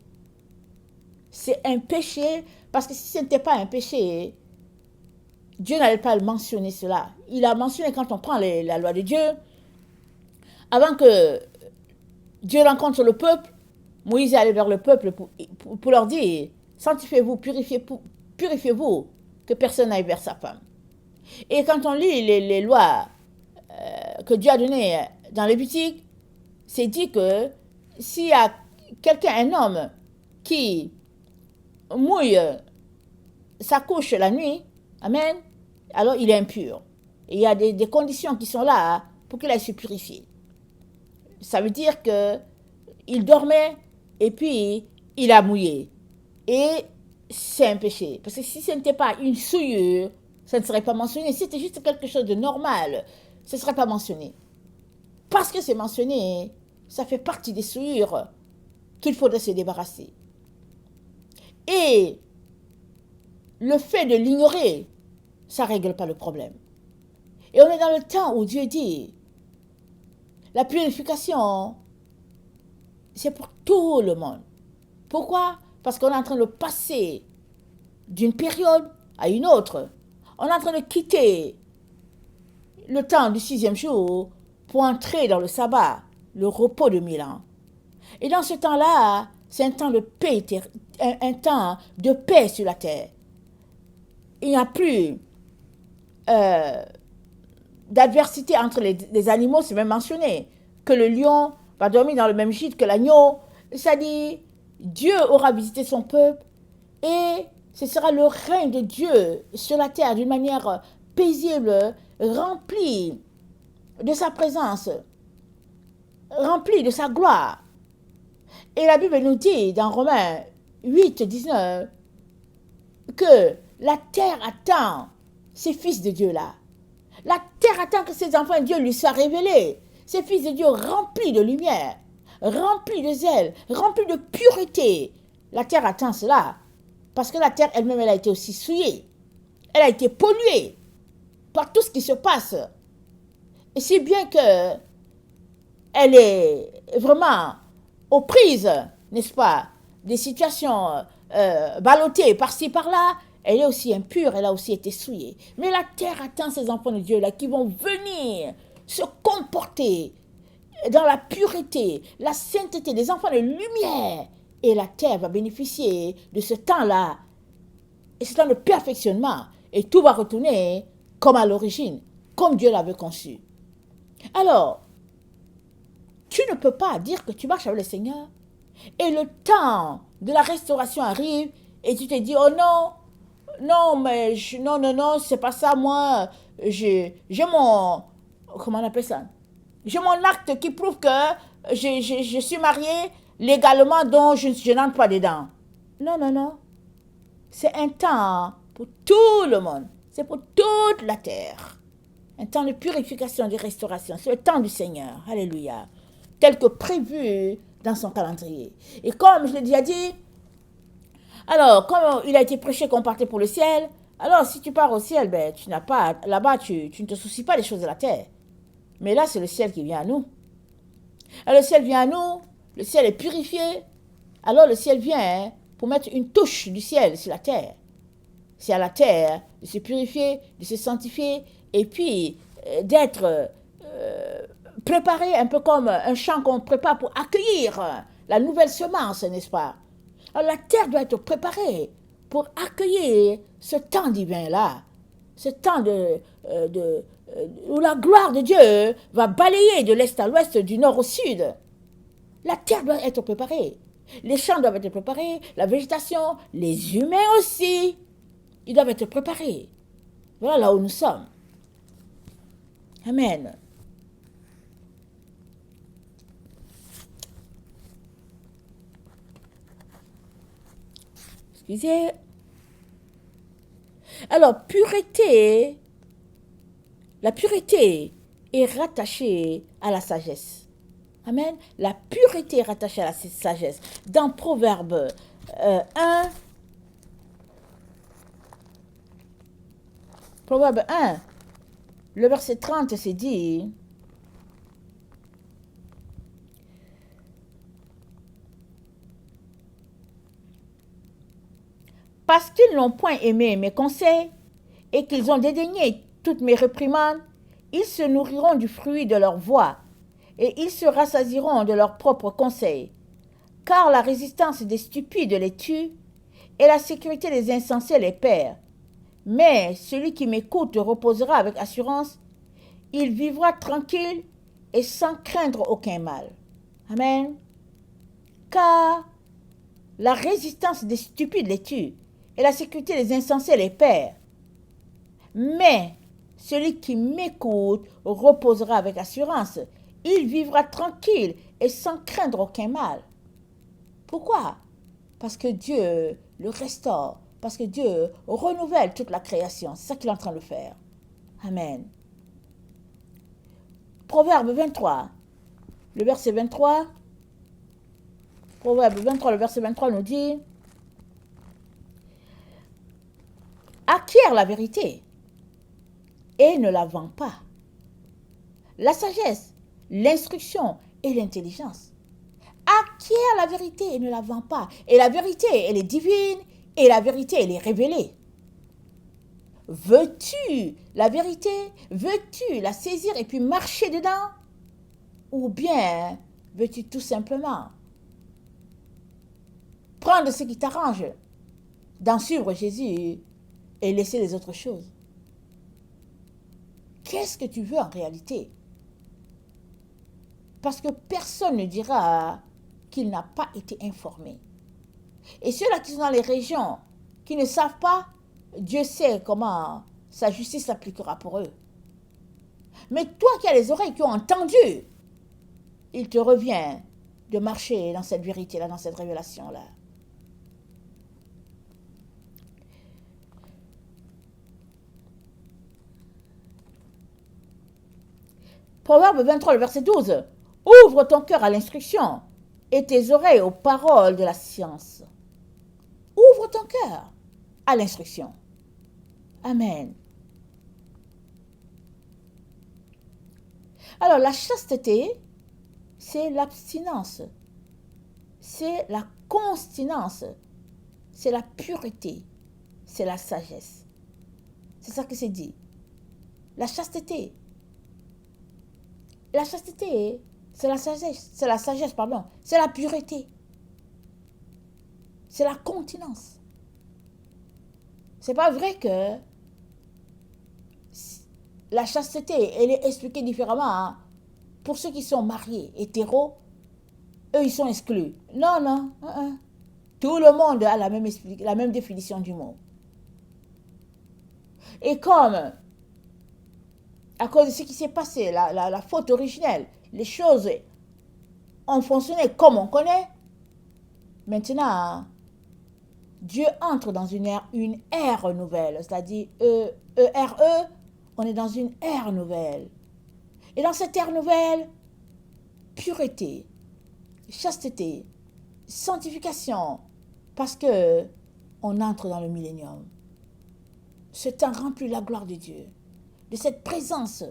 C'est un péché parce que si ce n'était pas un péché, Dieu n'allait pas mentionner cela. Il a mentionné quand on prend la loi de Dieu, avant que Dieu rencontre le peuple, Moïse est allé vers le peuple pour leur dire, sanctifiez-vous, purifiez-vous, que personne n'aille vers sa femme. Et quand on lit les lois que Dieu a données dans Lévitique, c'est dit que s'il y a quelqu'un, un homme, qui mouille sa couche la nuit, amen, alors il est impur. Et il y a des conditions qui sont là pour qu'il aille se purifier. Ça veut dire qu'il dormait et puis il a mouillé. Et c'est un péché. Parce que si ce n'était pas une souillure, ça ne serait pas mentionné. Si c'était juste quelque chose de normal, ce ne serait pas mentionné. Parce que c'est mentionné, ça fait partie des souillures qu'il faudrait se débarrasser. Et le fait de l'ignorer, ça ne règle pas le problème. Et on est dans le temps où Dieu dit, la purification, c'est pour tout le monde. Pourquoi? Parce qu'on est en train de passer d'une période à une autre. On est en train de quitter le temps du 6e jour pour entrer dans le sabbat, le repos de 1000 ans. Et dans ce temps-là, c'est un temps de paix, un temps de paix sur la terre. Il n'y a plus d'adversité entre les animaux, c'est même mentionné, que le lion va dormir dans le même gîte que l'agneau. C'est-à-dire, Dieu aura visité son peuple et ce sera le règne de Dieu sur la terre d'une manière paisible, remplie de sa présence, remplie de sa gloire. Et la Bible nous dit dans Romains 8, 19 que la terre attend ces fils de Dieu-là. La terre attend que ces enfants de Dieu lui soient révélés. Ces fils de Dieu remplis de lumière, remplis de zèle, remplis de pureté. La terre attend cela. Parce que la terre elle-même, elle a été aussi souillée. Elle a été polluée par tout ce qui se passe. Et si bien que elle est vraiment aux prises, n'est-ce pas, des situations ballottées par-ci, par-là, elle est aussi impure, elle a aussi été souillée. Mais la terre attend ces enfants de Dieu là qui vont venir se comporter dans la pureté, la sainteté, des enfants de lumière. Et la terre va bénéficier de ce temps-là, et ce temps de perfectionnement. Et tout va retourner comme à l'origine, comme Dieu l'avait conçu. Alors, tu ne peux pas dire que tu marches avec le Seigneur et le temps de la restauration arrive et tu te dis, oh non, non, mais non, c'est pas ça, moi, j'ai mon, comment on appelle ça? J'ai mon acte qui prouve que je suis mariée légalement, donc je n'entre pas dedans. Non. C'est un temps pour tout le monde. C'est pour toute la terre. Un temps de purification, de restauration. C'est le temps du Seigneur. Alléluia. Tel que prévu dans son calendrier. Et comme je l'ai déjà dit, alors, comme il a été prêché qu'on partait pour le ciel, alors si tu pars au ciel, ben, tu n'as pas, là-bas, tu ne te soucies pas des choses de la terre. Mais là, c'est le ciel qui vient à nous. Alors, le ciel vient à nous, le ciel est purifié. Alors, le ciel vient pour mettre une touche du ciel sur la terre. C'est à la terre de se purifier, de se sanctifier, et puis d'être préparé un peu comme un champ qu'on prépare pour accueillir la nouvelle semence, n'est-ce pas? Alors la terre doit être préparée pour accueillir ce temps divin-là, ce temps où la gloire de Dieu va balayer de l'est à l'ouest, du nord au sud. La terre doit être préparée. Les champs doivent être préparés, la végétation, les humains aussi, ils doivent être préparés. Voilà là où nous sommes. Amen. Excusez. Alors, la pureté est rattachée à la sagesse. Amen. La pureté est rattachée à la sagesse. Dans Proverbe 1, Proverbe 1, le verset 30, c'est dit, parce qu'ils n'ont point aimé mes conseils et qu'ils ont dédaigné toutes mes réprimandes, ils se nourriront du fruit de leur voix et ils se rassasieront de leurs propres conseils. Car la résistance des stupides les tue et la sécurité des insensés les perd. Mais celui qui m'écoute reposera avec assurance, il vivra tranquille et sans craindre aucun mal. Amen. Car la résistance des stupides les tue et la sécurité des insensés les perd. Mais celui qui m'écoute reposera avec assurance, il vivra tranquille et sans craindre aucun mal. Pourquoi? Parce que Dieu le restaure, parce que Dieu renouvelle toute la création. C'est ça qu'il est en train de faire. Amen. Proverbe 23, le verset 23. Proverbe 23, le verset 23 nous dit, acquiert la vérité et ne la vends pas. La sagesse, l'instruction et l'intelligence. Acquiert la vérité et ne la vends pas. Et la vérité, elle est divine et la vérité, elle est révélée. Veux-tu la vérité? Veux-tu la saisir et puis marcher dedans? Ou bien veux-tu tout simplement prendre ce qui t'arrange, d'en suivre Jésus et laisser les autres choses? Qu'est-ce que tu veux en réalité? Parce que personne ne dira qu'il n'a pas été informé. Et ceux-là qui sont dans les régions, qui ne savent pas, Dieu sait comment sa justice s'appliquera pour eux. Mais toi qui as les oreilles qui ont entendu, il te revient de marcher dans cette vérité-là, dans cette révélation-là. Proverbe 23, le verset 12. Ouvre ton cœur à l'instruction et tes oreilles aux paroles de la science. Ouvre ton cœur à l'instruction. Amen. Alors, la chasteté, c'est l'abstinence, c'est la continence, c'est la pureté, c'est la sagesse. C'est ça que c'est dit. La chasteté, c'est la sagesse, c'est la pureté, c'est la continence. C'est pas vrai que la chasteté, elle est expliquée différemment. Hein. Pour ceux qui sont mariés, hétéros, eux, ils sont exclus. Non. Tout le monde a la même définition du mot. Et comme, à cause de ce qui s'est passé, la faute originelle, les choses ont fonctionné comme on connaît, maintenant, Dieu entre dans une ère nouvelle, c'est-à-dire ERE, on est dans une ère nouvelle. Et dans cette ère nouvelle, pureté, chasteté, sanctification, parce que on entre dans le millénium. Ce temps rempli de la gloire de Dieu, de cette présence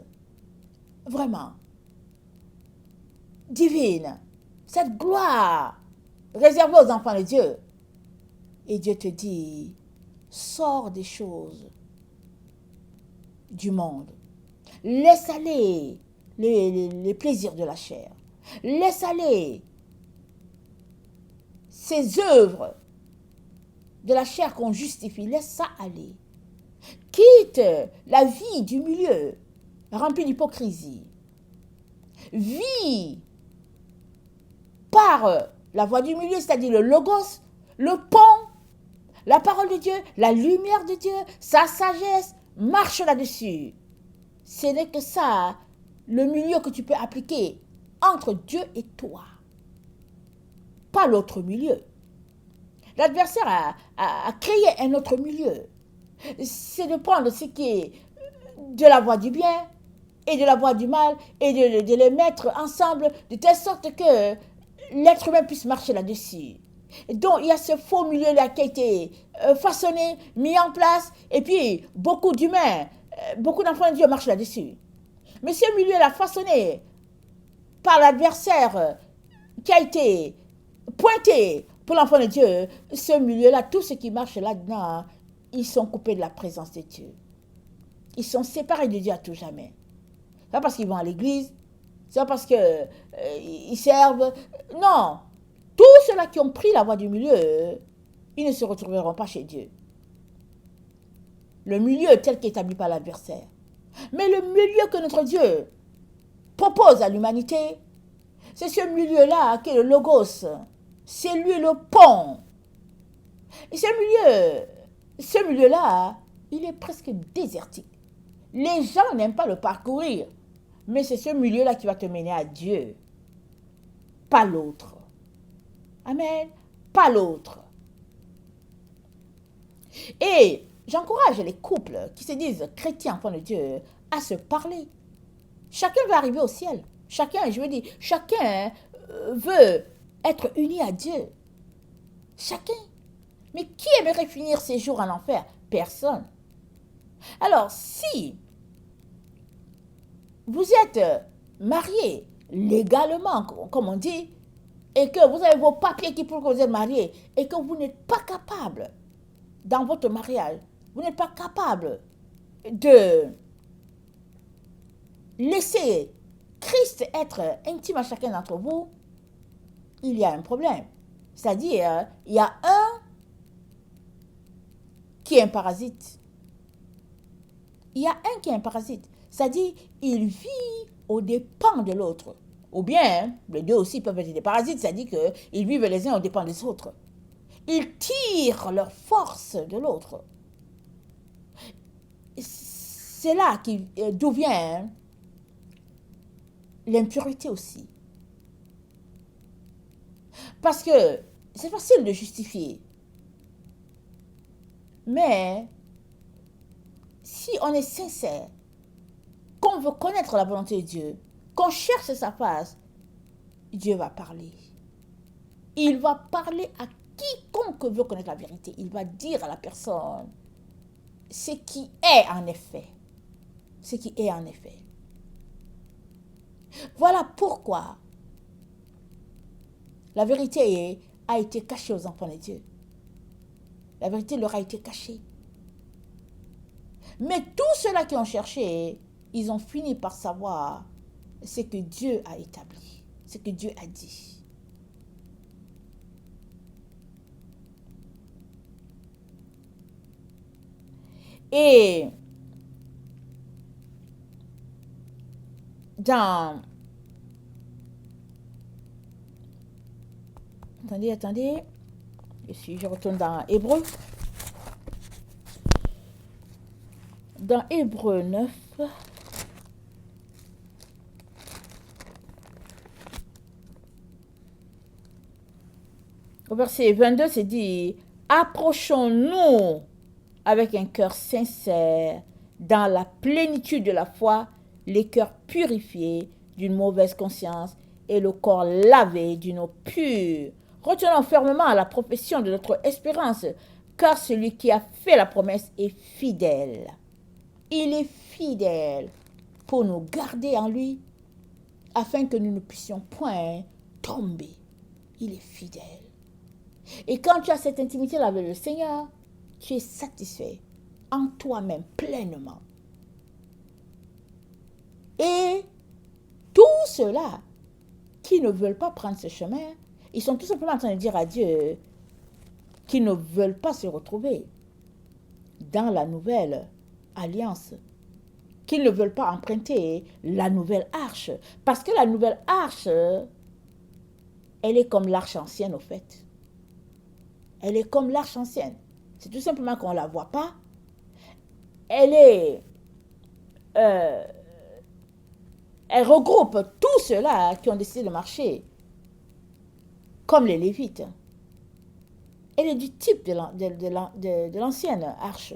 vraiment divine, cette gloire réservée aux enfants de Dieu. Et Dieu te dit, sors des choses du monde. Laisse aller les plaisirs de la chair. Laisse aller ces œuvres de la chair qu'on justifie. Laisse ça aller. Quitte la vie du milieu remplie d'hypocrisie. Vis par la voie du milieu, c'est-à-dire le logos, le pont, la parole de Dieu, la lumière de Dieu, sa sagesse, marche là-dessus. Ce n'est que ça, le milieu que tu peux appliquer entre Dieu et toi. Pas l'autre milieu. L'adversaire a créé un autre milieu. C'est de prendre ce qui est de la voie du bien et de la voie du mal et de les mettre ensemble de telle sorte que l'être humain puisse marcher là-dessus. Donc il y a ce faux milieu-là qui a été façonné, mis en place, et puis beaucoup d'humains, beaucoup d'enfants de Dieu marchent là-dessus. Mais ce milieu-là façonné par l'adversaire qui a été pointé pour l'enfant de Dieu, ce milieu-là, tous ceux qui marchent là-dedans, ils sont coupés de la présence de Dieu. Ils sont séparés de Dieu à tout jamais. C'est pas parce qu'ils vont à l'église, c'est pas parce qu'ils servent. Non. Tous ceux-là qui ont pris la voie du milieu, ils ne se retrouveront pas chez Dieu. Le milieu tel qu'établi par l'adversaire. Mais le milieu que notre Dieu propose à l'humanité, c'est ce milieu-là qui est le logos. C'est lui le pont. Et ce milieu-là, il est presque désertique. Les gens n'aiment pas le parcourir. Mais c'est ce milieu-là qui va te mener à Dieu. Pas l'autre. Amen. Pas l'autre. Et j'encourage les couples qui se disent chrétiens, enfants de Dieu, à se parler. Chacun veut arriver au ciel. Chacun veut être uni à Dieu. Chacun. Mais qui aimerait finir ses jours en enfer? Personne. Alors, si vous êtes marié légalement, comme on dit, et que vous avez vos papiers qui prouvent que vous êtes marié, et que vous n'êtes pas capable, dans votre mariage, vous n'êtes pas capable de laisser Christ être intime à chacun d'entre vous, il y a un problème. C'est-à-dire, il y a un qui est un parasite. Il y a un qui est un parasite. C'est-à-dire, il vit aux dépens de l'autre. Ou bien, les deux aussi peuvent être des parasites, c'est-à-dire qu'ils vivent les uns aux dépens des autres. Ils tirent leur force de l'autre. C'est là d'où vient l'impurité aussi. Parce que c'est facile de justifier. Mais si on est sincère, qu'on veut connaître la volonté de Dieu, qu'on cherche sa face, Dieu va parler. Il va parler à quiconque veut connaître la vérité. Il va dire à la personne ce qui est en effet. Ce qui est en effet. Voilà pourquoi la vérité a été cachée aux enfants de Dieu. La vérité leur a été cachée. Mais tous ceux-là qui ont cherché, ils ont fini par savoir ce que Dieu a établi, ce que Dieu a dit. Et dans... Attendez. Je retourne dans Hébreu. Dans Hébreu 9, au verset 22, c'est dit, approchons-nous avec un cœur sincère, dans la plénitude de la foi, les cœurs purifiés d'une mauvaise conscience et le corps lavé d'une eau pure. Retenons fermement à la profession de notre espérance, car celui qui a fait la promesse est fidèle. Il est fidèle pour nous garder en lui, afin que nous ne puissions point tomber. Il est fidèle. Et quand tu as cette intimité-là avec le Seigneur, tu es satisfait en toi-même pleinement. Et tous ceux-là qui ne veulent pas prendre ce chemin, ils sont tout simplement en train de dire à Dieu qu'ils ne veulent pas se retrouver dans la nouvelle alliance, qu'ils ne veulent pas emprunter la nouvelle arche. Parce que la nouvelle arche, elle est comme l'arche ancienne au fait. Elle est comme l'arche ancienne. C'est tout simplement qu'on ne la voit pas. Elle regroupe tous ceux-là qui ont décidé de marcher comme les Lévites. Elle est du type de l'ancienne arche.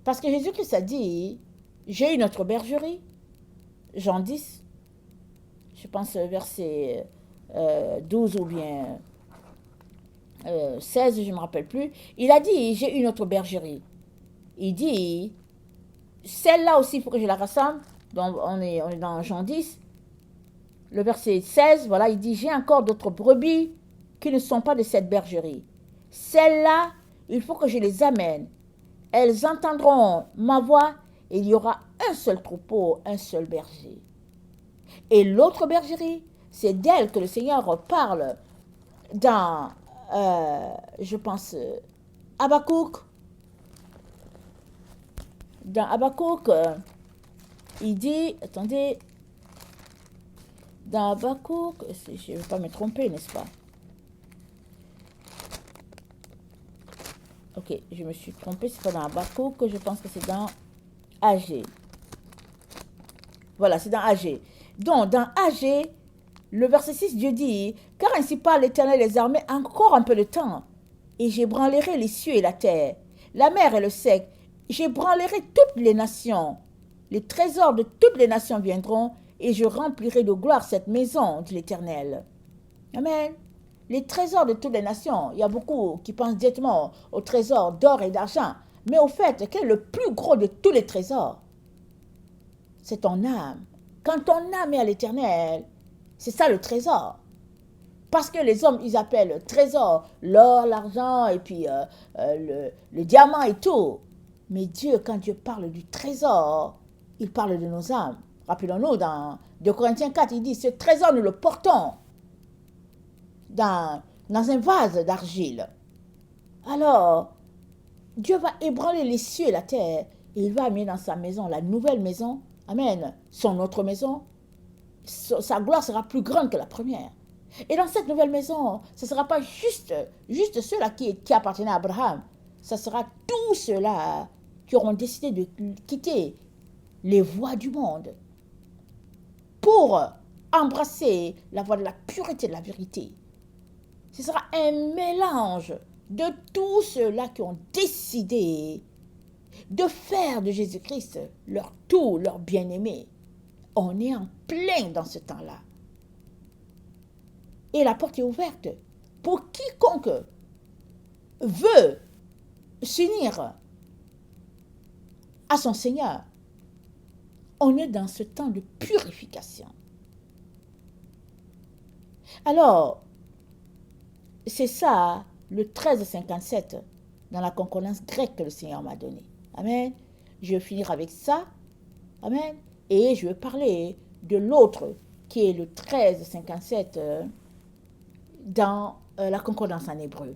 Parce que Jésus-Christ a dit, j'ai une autre bergerie. Jean 10, je pense verset 12 ou bien 16, je ne me rappelle plus. Il a dit, j'ai une autre bergerie. Il dit, celle-là aussi, il faut que je la rassemble. Donc, on est dans Jean 10. Le verset 16, voilà, il dit, j'ai encore d'autres brebis qui ne sont pas de cette bergerie. Celles-là, il faut que je les amène. Elles entendront ma voix et il y aura un seul troupeau, un seul berger. Et l'autre bergerie, c'est d'elle que le Seigneur parle dans, je pense, Habakkuk. Dans Habakkuk, il dit, attendez, dans Habakkuk, je ne vais pas me tromper, n'est-ce pas? Ok, je me suis trompée, c'est pas dans Habakkuk, je pense que c'est dans AG. Voilà, c'est dans AG. Donc, dans AG, le verset 6, Dieu dit, car ainsi parle l'Éternel des armées, encore un peu de temps, et j'ébranlerai les cieux et la terre, la mer et le sec, j'ébranlerai toutes les nations. Les trésors de toutes les nations viendront, et je remplirai de gloire cette maison, dit l'Éternel. Amen. Les trésors de toutes les nations, il y a beaucoup qui pensent directement aux trésors d'or et d'argent. Mais au fait, quel est le plus gros de tous les trésors? C'est ton âme. Quand ton âme est à l'Éternel, c'est ça le trésor. Parce que les hommes, ils appellent trésor l'or, l'argent et puis le diamant et tout. Mais Dieu, quand Dieu parle du trésor, il parle de nos âmes. Rappelons-nous, dans 2 Corinthiens 4, il dit, ce trésor, nous le portons dans un vase d'argile. Alors, Dieu va ébranler les cieux et la terre et il va amener dans sa maison, la nouvelle maison, amen, son autre maison, sa gloire sera plus grande que la première. Et dans cette nouvelle maison, ce ne sera pas juste ceux-là qui appartenaient à Abraham. Ce sera tous ceux-là qui auront décidé de quitter les voies du monde pour embrasser la voie de la pureté, de la vérité. Ce sera un mélange de tous ceux-là qui ont décidé de faire de Jésus-Christ leur tout, leur bien-aimé. On est en plein dans ce temps-là. Et la porte est ouverte pour quiconque veut s'unir à son Seigneur. On est dans ce temps de purification. Alors, c'est ça, le 1357, dans la concordance grecque que le Seigneur m'a donnée. Amen. Je vais finir avec ça. Amen. Et je vais parler de l'autre, qui est le 1357 dans la concordance en hébreu.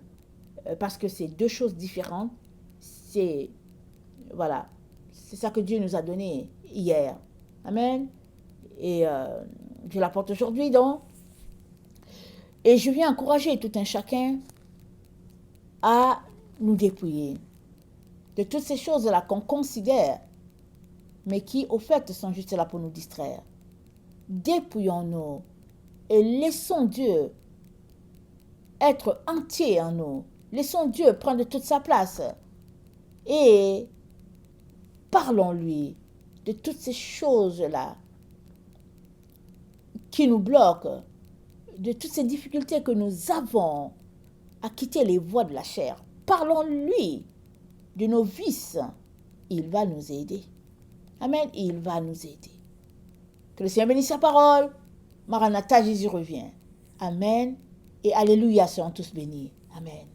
Parce que c'est deux choses différentes. C'est ça que Dieu nous a donné hier. Amen. Et je l'apporte aujourd'hui donc. Et je viens encourager tout un chacun à nous dépouiller de toutes ces choses-là qu'on considère, mais qui au fait sont juste là pour nous distraire. Dépouillons-nous et laissons Dieu être entier en nous. Laissons Dieu prendre toute sa place. Et parlons-lui de toutes ces choses-là qui nous bloquent, de toutes ces difficultés que nous avons à quitter les voies de la chair. Parlons-lui de nos vices. Il va nous aider. Amen. Il va nous aider. Que le Seigneur bénisse sa parole. Maranatha, Jésus revient. Amen. Et alléluia, seront tous bénis. Amen.